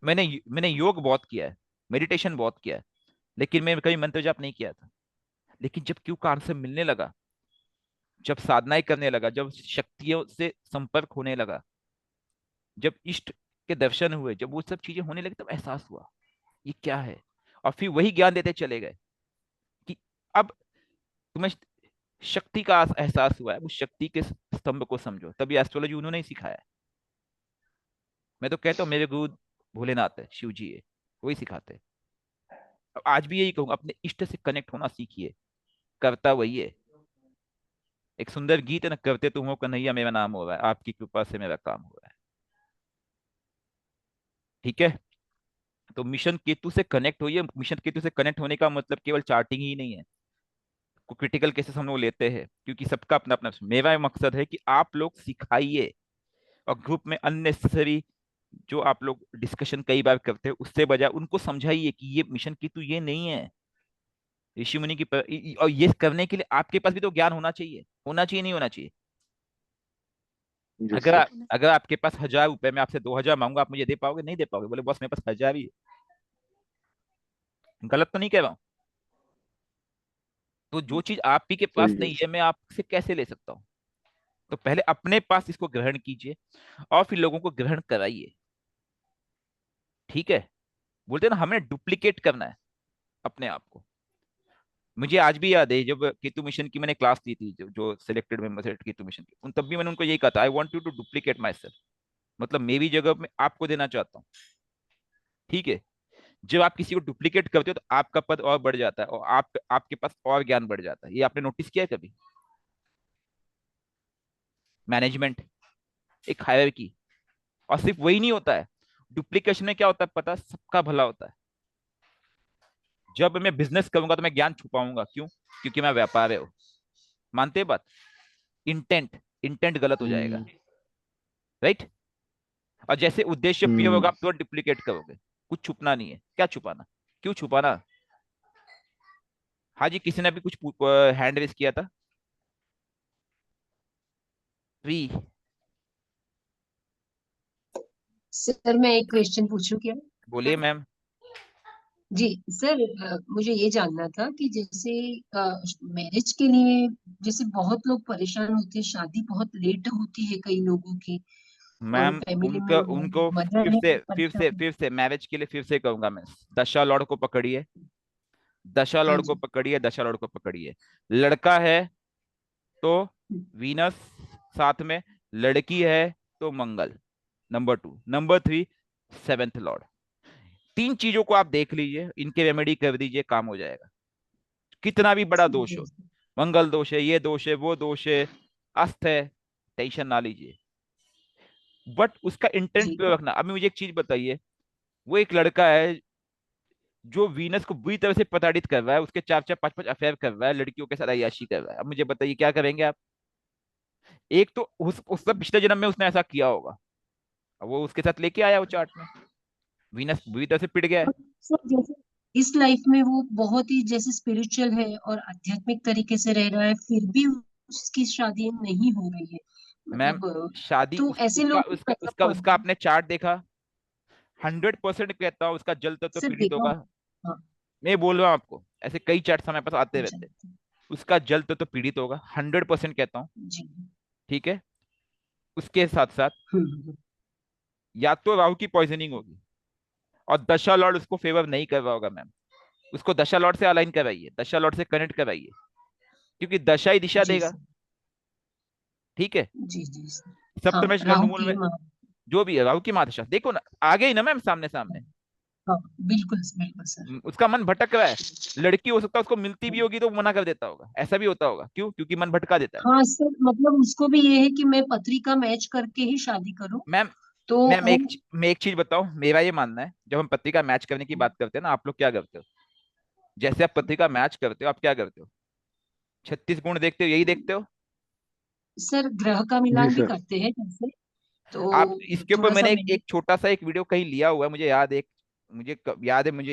मैंने योग बहुत किया है, मेडिटेशन बहुत किया है, लेकिन मैं कभी मंत्र जाप नहीं किया था। लेकिन जब क्यों का आंसर मिलने लगा, जब साधनाएं करने लगा, जब शक्तियों से संपर्क होने लगा, जब इष्ट के दर्शन हुए, जब वो सब चीजें होने लगी, तब एहसास हुआ ये क्या है। और फिर वही ज्ञान देते चले गए कि अब तुम्हें शक्ति का एहसास हुआ है, उस शक्ति के स्तंभ को समझो। तभी एस्ट्रोलॉजी उन्होंने ही सिखाया है। मैं तो कहता हूँ मेरे गुरु भोलेनाथ है, शिव जी है, वही सिखाते हैं। अब आज भी यही कहूंगा, अपने इष्ट से कनेक्ट होना सीखिए, करता वही है। एक सुंदर गीत है ना, करते तुम हो कन्हैया मेरा नाम हो रहा है, आपकी कृपा से मेरा काम हो रहा है। ठीक है, तो मिशन केतु से कनेक्ट होइए। मिशन केतु से कनेक्ट होने का मतलब केवल चार्टिंग ही नहीं है, को क्रिटिकल केसेस हम लोग लेते हैं, क्योंकि सबका अपना अपना। मेरा मकसद है कि आप लोग सिखाइए, और ग्रुप में अननेसेसरी जो आप लोग डिस्कशन कई बार करते हैं उससे बजाय उनको समझाइए कि ये मिशन केतु ये नहीं है, ऋषि मुनि की और ये करने के लिए आपके पास भी तो ज्ञान होना चाहिए, होना चाहिए नहीं होना चाहिए। जी अगर सर। अगर आपके पास 1,000 रुपए में आपसे 2,000 मांगूंगा, आप मुझे दे पाओगे? नहीं दे पाओगे। बोले बस मेरे पास 1,000 ही है। गलत तो नहीं कह रहा हूं? तो जो चीज आप ही के पास सही है नहीं है सर। मैं आपसे कैसे ले सकता हूँ? तो पहले अपने पास इसको ग्रहण कीजिए, और फिर लोगों को ग्रहण कराइए। ठीक है, बोलते हैं ना हमें डुप्लीकेट करना है अपने आप को। मुझे आज भी याद है, जब केतु मिशन की मैंने क्लास ली थी, जो सिलेक्टेड मेंबर्स है केतु मिशन की, उन तब भी मैंने उनको यही कहा था, I want you to duplicate my सेल्फ। मतलब मेरी जगह में आपको देना चाहता हूँ। ठीक है, जब आप किसी को डुप्लीकेट करते हो तो आपका पद और बढ़ जाता है, और आपके पास और ज्ञान बढ़ जाता है। ये आपने नोटिस किया है कभी? मैनेजमेंट एक हायरार्की। और सिर्फ वही नहीं होता है, डुप्लीकेशन में क्या होता है पता है? सबका भला होता है। जब मैं बिजनेस करूंगा तो मैं ज्ञान छुपाऊंगा, क्यों? क्योंकि मैं व्यापार है वो। मानते हैं बात? इंटेंट, इंटेंट गलत हो जाएगा, राइट? और जैसे उद्देश्य प्रिय होगा, हम्म। आप तो डुप्लीकेट करोगे। कुछ छुपना नहीं है, क्या छुपाना, क्यों छुपाना? हाँ जी, किसी ने भी कुछ हैंड रेस किया था? फ्री। सर मैं एक क्वेश्चन पूछूं क्या? बोलिए मैम। जी सर, मुझे ये जानना था कि जैसे मैरिज के लिए जैसे बहुत लोग परेशान होते हैं, शादी बहुत लेट होती है कई लोगों की, और मैम फैमिली उनका में उनको मदर फिर है से वो फिर से परेशान। फिर से मैरिज के लिए फिर से कहूंगा मैं, दशा लॉर्ड को पकड़िए, दशा हाँ लॉर्ड को जी। पकड़िए, दशा लॉर्ड को पकड़िए। लड़का है तो वीनस साथ में, लड़की है तो मंगल, नंबर 2, नंबर 3 सेवेंथ लॉर्ड। तीन चीजों को आप देख लीजिए, इनके रेमेडी कर दीजिए, काम हो जाएगा। कितना भी बड़ा दोष जी हो, मंगल दोष है, ये दोष है, वो दोष है, अस्त है, टेंशन ना लीजिए, बट उसका इंटेंट जी। पे रखना। अभी मुझे एक चीज बताइए, वो एक लड़का है जो वीनस को बुरी तरह से प्रताड़ित कर रहा है, उसके 4-4 5-5 अफेयर कर रहा है, लड़कियों के साथ अय्याशी कर रहा है। अब मुझे बताइए क्या करेंगे आप? एक तो उसका पिछले जन्म में उसने ऐसा किया होगा, अब वो उसके साथ लेके आया वो चार्ट में, वीनस बुरी तरह से पिट गया है। और सर जैसे इस लाइफ में वो बहुत ही जैसे स्पिरिचुअल है और आध्यात्मिक तरीके से रह रहा है, फिर भी उसकी शादी नहीं हो रही है, मैम मतलब शादी तो ऐसे उसका लोग को उसका मतलब उसका उसका आपने चार्ट देखा? 100% कहता हूँ उसका जल तत्व सर पीड़ित देखा। होगा। हाँ। मैं बोल रहा हूँ आपको, ऐसे कई चार्ट हमारे पास आते अच्छा। रहते हैं। उसका जल तत्व पीड़ित होगा, 100% कहता हूँ। जी। ठीक है, उसके साथ साथ हम्म। या तो राहु की पॉइजनिंग होगी, और दशा लॉर्ड उसको फेवर नहीं कर रहा होगा मैम। उसको दशा लॉर्ड से अलाइन कराइए, दशा लॉर्ड से कनेक्ट कराइए, क्योंकि दशा ही दिशा जी देगा। सर। ठीक है, जी जी सर। हाँ, सप्तमेश राहु गंडमूल की में माँ। जो भी है, राहु की महादशा देखो ना, आ गई ना मैम सामने सामने। हाँ, बिल्कुल बिल्कुल सर। उसका मन भटक रहा है, लड़की हो सकता है उसको मिलती भी होगी तो वो मना कर देता होगा, ऐसा भी होता होगा। क्यों? क्योंकि मन भटका देता है। हाँ सर, मतलब उसको भी ये है कि मैं पत्री का मैच करके ही शादी करूं, मैम तो मैम हम। मैं एक चीज बताऊं, मेरा ये मानना है, जब हम पत्रिका मैच करने की बात करते हैं ना, आप लोग क्या करते हो? जैसे आप पत्रिका मैच करते हो, आप क्या करते हो? 36 गुण देखते हो, यही देखते हो? सर ग्रह का जी मिलान भी सर। करते हैं जैसे, आप तो इसके ऊपर थोड़ा सा मैंने मैंने। एक छोटा सा एक वीडियो कहीं लिया हुआ है, मुझे याद है, मुझे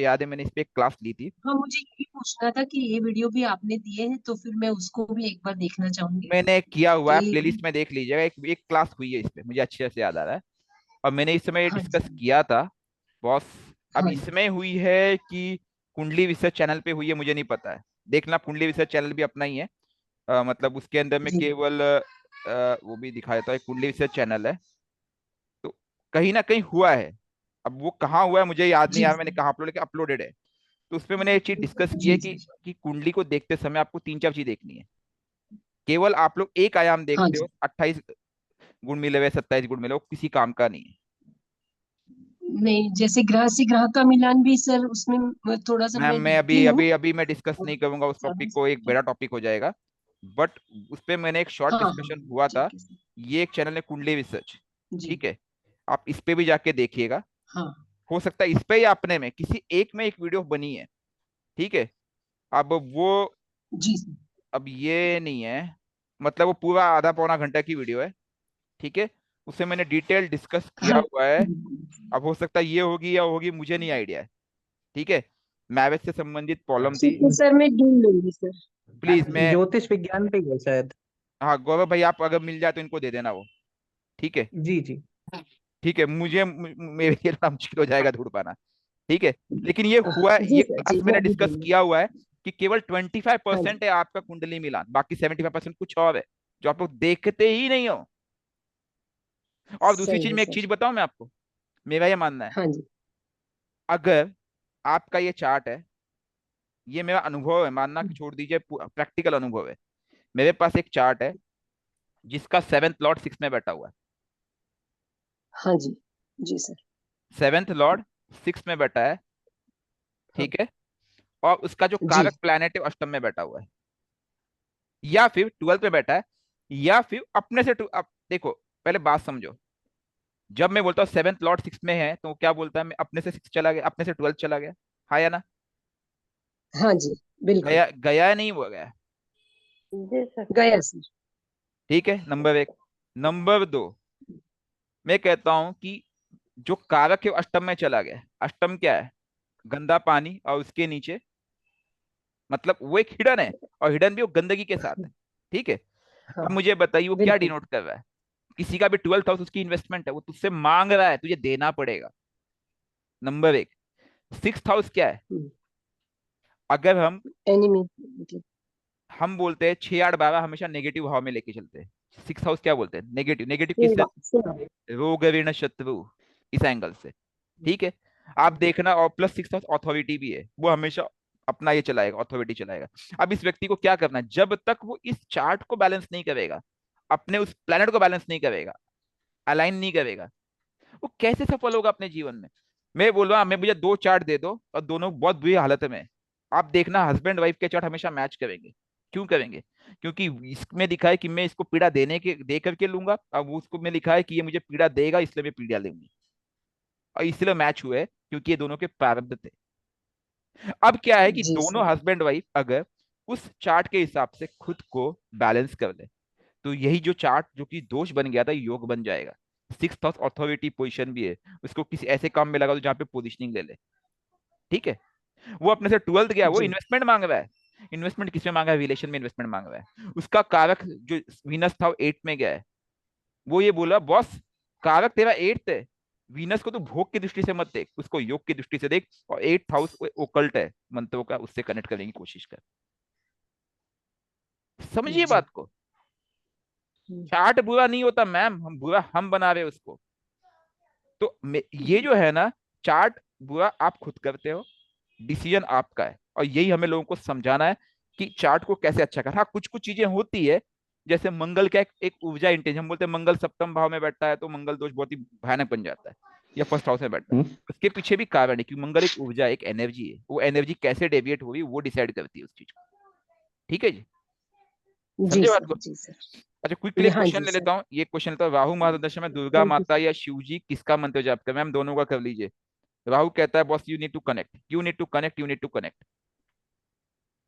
याद है मैंने इस पे एक क्लास ली थी। हाँ, मुझे यही पूछना था कि ये वीडियो भी आपने दिए हैं तो फिर मैं उसको भी एक बार देखना चाहूंगी मैंने किया हुआ है, कि। प्लेलिस्ट में देख लीजिएगा, एक क्लास हुई है इस पे, मुझे अच्छे से याद आ रहा है। और मैंने इस समय हाँ जी। डिस्कस किया था बॉस। अब हाँ जी। इसमें हुई है कि कुंडली रिसर्च चैनल पे हुई है, मुझे नहीं पता है। देखना, कुंडली रिसर्च चैनल भी अपना ही है। मतलब उसके अंदर में जी केवल वो भी दिखाया था, एक कुंडली रिसर्च चैनल है। तो कहीं ना कहीं हुआ है, अब वो कहाँ हुआ है मुझे याद नहीं जी आ रहा, मैंने सर। कहाँ अपलोड किया, अपलोडेड है। तो उसपे मैंने ये चीज डिस्कस की है जी कि जी। कुंडली को देखते समय आपको 3-4 चीज देखनी है। केवल आप लोग एक आयाम हाँ देखते जी। हो, 28 गुण मिले हुए, 27 गुण मिले, वो किसी काम का नहीं है। नहीं, जैसे ग्रह से ग्रह का मिलान भी सर, उसमें थोड़ा सा मैम मैं मैं देखती अभी हूँ। अभी अभी मैं डिस्कस और नहीं करूंगा उस ज्यादा टॉपिक को, एक सोचती बड़ा हूँ। टॉपिक हो जाएगा। बट उस पे मैंने एक शॉर्ट हाँ हाँ डिस्कशन हुआ था। ठीक है सर। ये एक चैनल है कुंडली रिसर्च, जी। ठीक है, आप इस पे भी जाके देखिएगा। हाँ हो सकता है इस पे या अपने में किसी एक में एक वीडियो बनी है, ठीक है। अब वो, जी सर। अब ये नहीं है, मतलब वो पूरा आधा पौना घंटा की वीडियो है, ठीक है। उससे मैंने डिटेल डिस्कस किया हाँ हुआ है। अब हो सकता है ये होगी या होगी, मुझे नहीं आइडिया है, ठीक है। मैरिज से संबंधित प्रॉब्लम थी। ठीक है सर, मैं ढूंढ लूंगी सर। प्लीज मैं, ज्योतिष विज्ञान पे ही है शायद। हाँ गौरव भाई, आप अगर मिल जाए तो इनको दे देना वो, ठीक है। जी जी। ठीक है, मेरे लिए थोड़ा मुश्किल हो जाएगा ढूंढ पाना, ठीक है। लेकिन ये हुआ है, जी ये सर, जी क्लास मैं मैंने अभी डिस्कस ढूंढ। किया हुआ है कि केवल हाँ जी। 25% है आपका कुंडली मिलान, बाकी 75% कुछ और है जो आप लोग देखते ही नहीं हो। और दूसरी सही चीज, है मैं एक चीज सर। बताऊं मैं आपको, मेरा ये मानना है, हाँ जी। अगर आपका ये चार्ट है, ये मेरा अनुभव है, मानना कि छोड़ दीजिए, प्रैक्टिकल अनुभव है। मेरे पास एक चार्ट है जिसका 7th लॉर्ड 6 में बैठा हुआ है। हाँ जी। जी सर। 7th लॉर्ड 6 में बैठा है, हाँ ठीक है। और उसका जो जी। कारक प्लैनेट है अष्टम में बैठा हुआ है, या फिर 12th में बैठा है, या फिर अपने से अब देखो, पहले बात समझो। जब मैं बोलता हूँ 7th लॉर्ड 6 में है, तो वो क्या बोलता है, मैं अपने से 6 चला गया, अपने से 12th चला गया, हाँ या ना? हाँ जी बिल्कुल। गया गया है, नहीं हुआ गया? जी सर। गया सर। ठीक है, नंबर एक। नंबर दो, मैं कहता हूं कि जो कारक है वो अष्टम में चला गया। अष्टम क्या है? गंदा पानी, और उसके नीचे, मतलब वो एक हिडन है, और हिडन भी वो गंदगी के साथ है, ठीक है। हाँ अब मुझे बताइए वो क्या बिल्कुल। डिनोट कर रहा है? किसी का भी 12th हाउस उसकी इन्वेस्टमेंट है, वो तुझसे मांग रहा है, तुझे देना पड़ेगा। नंबर एक। 6th हाउस क्या है? अगर एनिमी मतलब। हम बोलते हैं 6 8 12 हमेशा नेगेटिव भाव में लेके चलते हैं। 6th हाउस क्या बोलते हैं? नेगेटिव। नेगेटिव किस सेवा सेवा। से? रोग ऋण शत्रु, इस एंगल से, ठीक है। आप देखना, और प्लस 6th हाउस अथॉरिटी भी है, वो हमेशा अपना ये चलाएगा, अथॉरिटी चलाएगा। अब इस व्यक्ति को क्या करना है, जब तक वो इस चार्ट को बैलेंस नहीं करेगा, अपने उस प्लेनेट को बैलेंस नहीं करेगा, अलाइन नहीं करेगा, वो कैसे सफल होगा अपने जीवन में? मैं बोल रहा हूँ, मैं मुझे दो चार्ट दे दो और दोनों बहुत बुरी हालत में है। आप देखना, हस्बैंड वाइफ के चार्ट हमेशा मैच करेंगे। क्यों करेंगे? क्योंकि इसमें लिखा है कि मैं इसको पीड़ा दे करके लूंगा, अब उसको में लिखा है कि ये मुझे पीड़ा देगा, इसलिए मैं पीड़ा लूंगी। और इसलिए मैच हुए क्योंकि ये दोनों के प्रारब्ध थे। अब क्या है कि जी दोनों सर। हस्बैंड वाइफ अगर उस चार्ट के हिसाब से खुद को बैलेंस कर ले, तो यही जो चार्ट जो कि दोष बन गया था, योग बन जाएगा। 6th हाउस अथॉरिटी पोजीशन भी है, उसको किसी ऐसे काम में लगा दो जहाँ पे पोजीशनिंग ले ले, ठीक है। वो अपने से 12th गया, वो जी इन्वेस्टमेंट मांग रहा है। इन्वेस्टमेंट किसमें मांग रहा है? रिलेशन में इन्वेस्टमेंट मांग रहा है। उसका कारक जो वीनस था वो 8 में गया है। वो ये बोला, बॉस कारक तेरा 8th है, वीनस को तो भोग की दृष्टि से मत देख, उसको योग की दृष्टि से देख, और 8th हाउस ओकल्ट है मंत्रों का, उससे कनेक्ट करने की कोशिश कर। समझिए जी। बात को। चार्ट बुरा नहीं होता मैम, हम बुरा हम बना रहे हैं उसको। तो ये जो है ना, चार्ट बुरा आप खुद करते हो, डिसीजन आपका है, और यही हमें लोगों को समझाना है कि चार्ट को कैसे अच्छा कर। हाँ, कुछ कुछ चीजें होती है, जैसे मंगल का एक ऊर्जा इंटेंस, हम बोलते हैं मंगल सप्तम भाव में बैठता है तो मंगल दोष बहुत ही भयानक बन जाता है, या फर्स्ट हाउस में बैठता है। उसके पीछे भी कारण है कि मंगल एक ऊर्जा, एक एनर्जी है, वो एनर्जी कैसे डेविएट होगी वो डिसाइड करती है उस चीज को, ठीक है जी। जी समझे बात सर। को? जी सर। अच्छा, क्विकली हाँ क्वेश्चन जी ले सर। लेता हूँ, ये क्वेश्चन लेता हूँ, राहु महादशा में दुर्गा थैंक यू माता सर। या शिव जी किसका मंत्र जाप कर? मैम दोनों का कर लीजिए। राहु कहता है boss, you need to connect, you need to connect, you need to connect,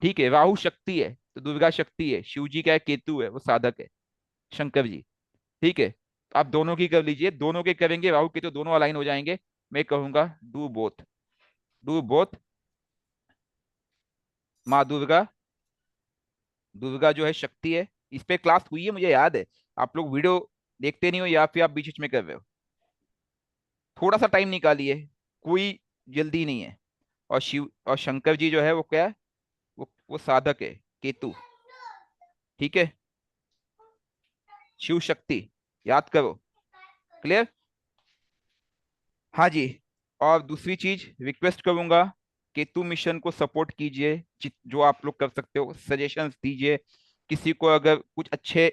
ठीक है। राहु शक्ति है तो दुर्गा शक्ति है, शिव जी क्या है? केतु है, वो साधक है, शंकर जी, ठीक है। आप दोनों की कर लीजिए, दोनों के करेंगे, राहु केतु दोनों अलाइन हो जाएंगे। मैं कहूंगा डू बोथ, डू बोथ। माँ दुर्गा, दुर्गा जो है शक्ति है, इस पे क्लास हुई है मुझे याद है। आप लोग वीडियो देखते नहीं हो, या फिर आप बीच बीच में कर रहे हो, थोड़ा सा टाइम निकालिए, कोई जल्दी नहीं है। और शिव और शंकर जी जो है वो क्या है? वो साधक है, केतु, ठीक है। शिव शक्ति, याद करो, क्लियर? हाँ जी। और दूसरी चीज रिक्वेस्ट करूंगा, केतु मिशन को सपोर्ट कीजिए, जो आप लोग कर सकते हो, सजेशंस दीजिए किसी को अगर कुछ अच्छे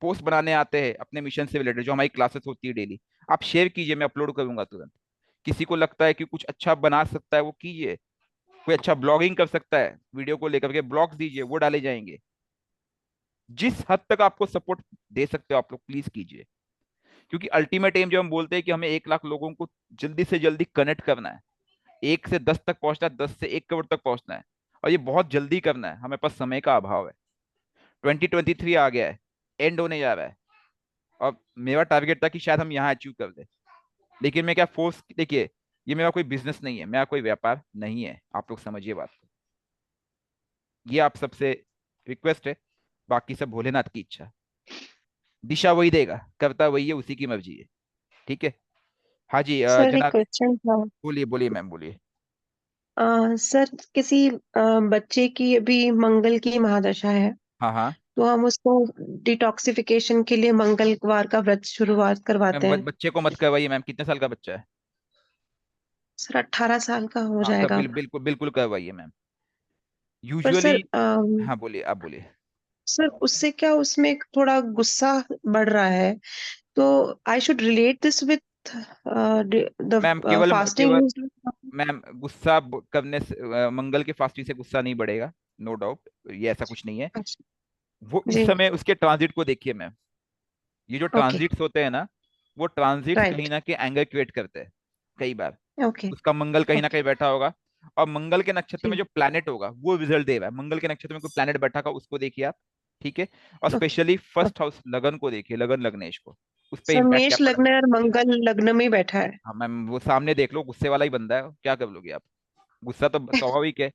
पोस्ट बनाने आते हैं अपने मिशन से रिलेटेड, जो हमारी क्लासेस होती है डेली, आप शेयर कीजिए, मैं अपलोड करूंगा तुरंत। किसी को लगता है कि कुछ अच्छा बना सकता है, वो कीजिए। कोई अच्छा ब्लॉगिंग कर सकता है, वीडियो को लेकर के ब्लॉग्स दीजिए, वो डाले जाएंगे। जिस हद तक आपको सपोर्ट दे सकते हो आप लोग प्लीज कीजिए, क्योंकि अल्टीमेट एम जब हम बोलते हैं कि हमें 1 लाख लोगों को जल्दी से जल्दी कनेक्ट करना है, 1 से 10 तक पहुंचना है, 10 से 1 करोड़ तक पहुंचना है, और ये बहुत जल्दी करना है, हमें पास समय का अभाव है। 2023 आ गया है, एंड होने जा रहा है, और मेरा टारगेट था कि शायद हम यहाँ अचीव कर दे। लेकिन मैं क्या फोर्स, देखिए ये मेरा कोई बिजनेस नहीं है, मेरा कोई व्यापार नहीं है, आप लोग समझिए बात को। ये आप सबसे रिक्वेस्ट है, बाकी सब भोलेनाथ की इच्छा। दिशा वही देगा, करता वही है, उसी की मर्जी है। ठीक है। हाँ जी, सर एक जनाब, क्वेश्चन था। बोलिए बोलिए मैम, बोलिए। सर किसी बच्चे की अभी मंगल की महादशा है, हाँ हाँ। तो हम उसको डिटॉक्सिफिकेशन के लिए मंगलवार का व्रत शुरुआत करवाते मैम हैं। बच्चे को मत करवाइए मैम, कितने साल का बच्चा है? सर 18 साल का हो हाँ जाएगा। बिल्कुल बिल्कुल करवाइए मैम। पर यूजुअली, सर हाँ बोलिए, आप बोलिए। सर उससे क्या, उसमें थोड़ा गुस्सा बढ़ रहा है, तो I should relate this with the ma'am केवल केवल फास्टिंग। मैम गुस्सा करने से, मंगल के फास्टिंग से गुस्सा नहीं बढ़ेगा, नो डाउट, ये ऐसा कुछ नहीं है। अच्छा। वो इस जी। समय उसके ट्रांजिट को देखिए मैम। ये जो ओके। ट्रांजिट्स होते हैं ना, वो ट्रांजिट्स कहीं राइट। ना कहीं एंगर क्रिएट करते हैं कई बार। ओके। उसका मंगल कहीं ना ओके। कहीं बैठा होगा, और मंगल के नक्षत्र में जी। जो प्लैनेट होगा वो रिजल्ट देगा। मंगल के नक्षत्र में कोई प्लैनेट बैठा होगा, उसको देखिए आप। ठीक है। और okay. Specially first okay. House लगन को देखिए, लगन लग्नेश को, उस पर सर इम्पैक्ट क्या मेष पड़ा। लग्न है और मंगल लग्न में ही बैठा है। हाँ मैम, वो सामने देख लो, गुस्से वाला ही बंदा है, क्या कर लोगे आप? गुस्सा तो स्वाभाविक है।